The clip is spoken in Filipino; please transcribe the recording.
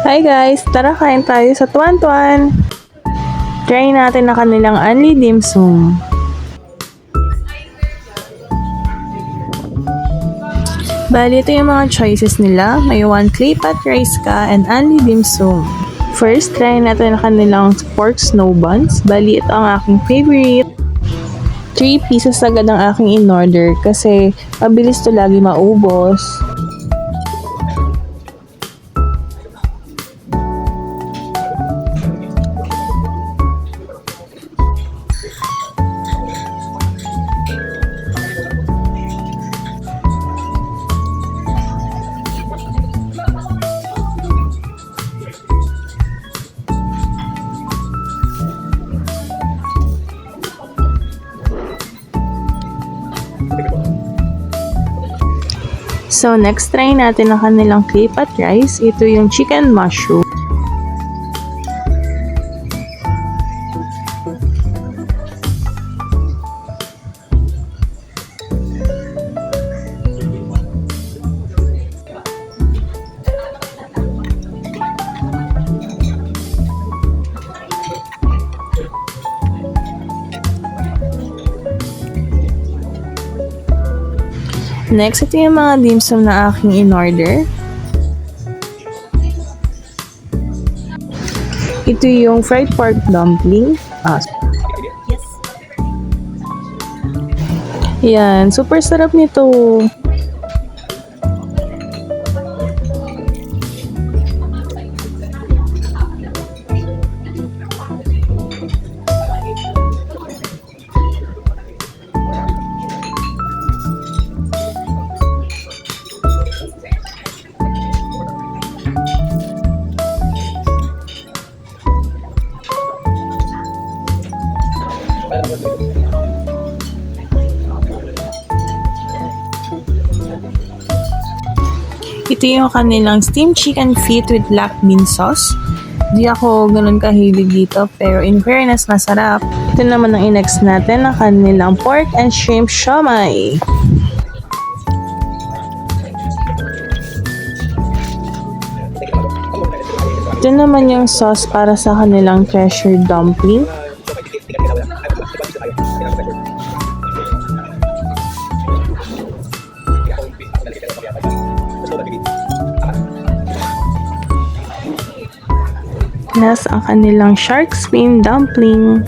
Hi guys! Tara kain tayo sa Tuan Tuan! Try natin na kanilang Unli Dim Sum. Bali, ito yung mga choices nila. May 1 clay pot rice ka and Unli Dim Sum. First, try natin na kanilang pork snow buns. Bali, ito ang aking favorite. 3 pieces agad ang aking in-order kasi mabilis to lagi maubos. So, next try natin ang kanilang clay pot rice. Ito yung chicken mushroom. Next, ito yung mga dim sum na aking in-order. Ito yung fried pork dumpling. Yan, super sarap nito. Ito yung kanilang steamed chicken feet with black bean sauce. Di ako ganun kahilig dito, pero in fairness, masarap. Ito naman ang in-next natin, ang kanilang pork and shrimp siomai. Ito naman yung sauce para sa kanilang treasure dumpling. Plus ang kanilang shark fin dumpling.